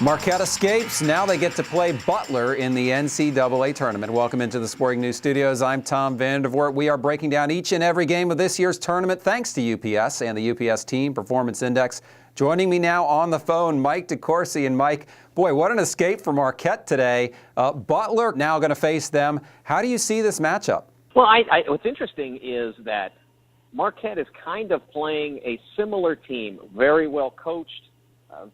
Marquette escapes. Now they get to play Butler in the NCAA tournament. Welcome into the Sporting News Studios. I'm Tom Vandervoort. We are breaking down each and every game of this year's tournament thanks to UPS and the UPS Team Performance Index. Joining me now on the phone, Mike DeCourcy. And Mike, boy, what an escape for Marquette today. Butler now going to face them. How do you see this matchup? Well, what's interesting is that Marquette is kind of playing a similar team, very well coached,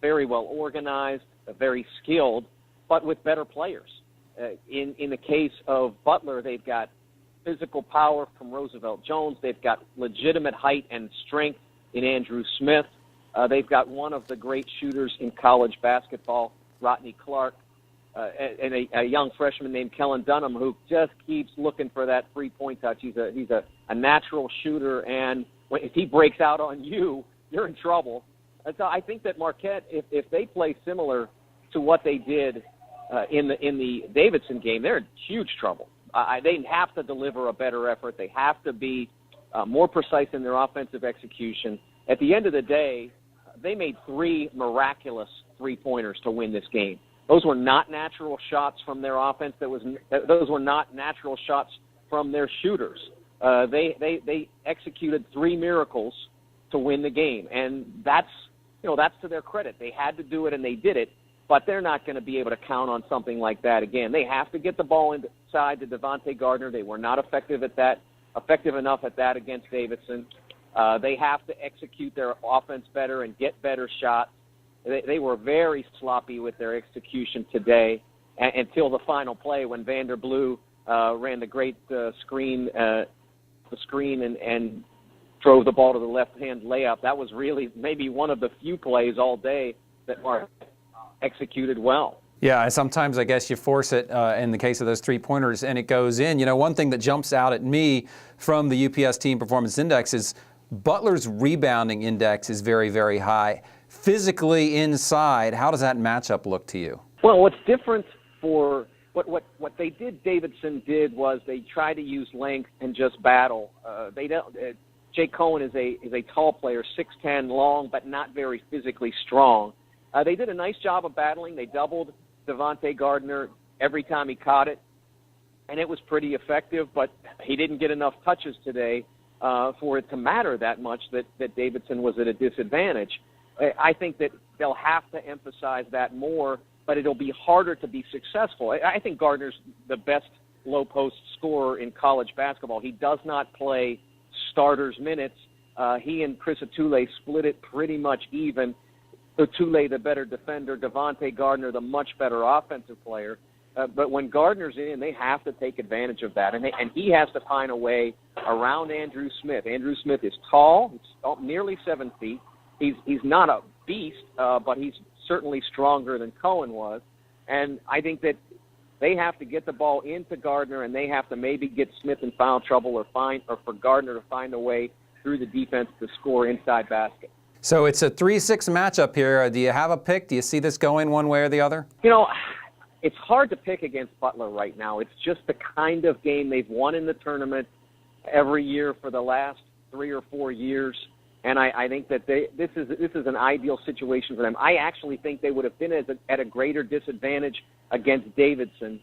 very well organized, very skilled, but with better players. In the case of Butler, they've got physical power from Roosevelt Jones. They've got legitimate height and strength in Andrew Smith. They've got one of the great shooters in college basketball, Rodney Clark, and a young freshman named Kellen Dunham who just keeps looking for that three-point touch. He's a natural shooter, and if he breaks out on you, you're in trouble. And so I think that Marquette, if they play similar to what they did in the Davidson game, they're in huge trouble. They have to deliver a better effort. They have to be more precise in their offensive execution. At the end of the day, they made three miraculous three-pointers to win this game. Those were not natural shots from their offense. Those were not natural shots from their shooters. They executed three miracles to win the game, and that's to their credit. They had to do it, and they did it, but they're not going to be able to count on something like that again. They have to get the ball inside to Devontae Gardner. They were not effective enough at that against Davidson. They have to execute their offense better and get better shots. They were very sloppy with their execution today until the final play when Vander Blue ran the great screen and drove the ball to the left-hand layup. That was really maybe one of the few plays all day that Mark executed well. Yeah, sometimes I guess you force it in the case of those three-pointers and it goes in. You know, one thing that jumps out at me from the UPS Team Performance Index is Butler's rebounding index is very, very high. Physically inside, how does that matchup look to you? Well, what's different for what they did, Davidson did, was they tried to use length and just battle. Jay Cohen is a tall player, 6'10", long, but not very physically strong. They did a nice job of battling. They doubled Devontae Gardner every time he caught it, and it was pretty effective, but he didn't get enough touches today for it to matter that much that Davidson was at a disadvantage. I think that they'll have to emphasize that more, but it'll be harder to be successful. I think Gardner's the best low-post scorer in college basketball. He does not play starters minutes. He and Chris Atule split it pretty much even. Atule, the better defender, Devontae Gardner, the much better offensive player. But when Gardner's in, they have to take advantage of that, and he has to find a way around Andrew Smith. Andrew Smith is tall, he's nearly 7 feet. He's not a beast, but he's certainly stronger than Cohen was. And I think that they have to get the ball into Gardner, and they have to maybe get Smith in foul trouble or for Gardner to find a way through the defense to score inside basket. So it's a 3-6 matchup here. Do you have a pick? Do you see this going one way or the other? You know, it's hard to pick against Butler right now. It's just the kind of game they've won in the tournament every year for the last 3 or 4 years. And I think that this is an ideal situation for them. I actually think they would have been at a greater disadvantage against Davidson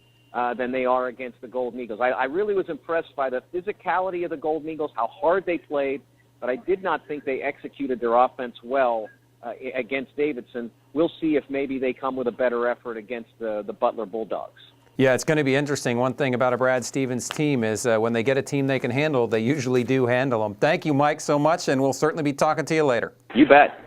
than they are against the Golden Eagles. I really was impressed by the physicality of the Golden Eagles, how hard they played, but I did not think they executed their offense well against Davidson. We'll see if maybe they come with a better effort against the Butler Bulldogs. Yeah, it's going to be interesting. One thing about a Brad Stevens team is when they get a team they can handle, they usually do handle them. Thank you, Mike, so much, and we'll certainly be talking to you later. You bet.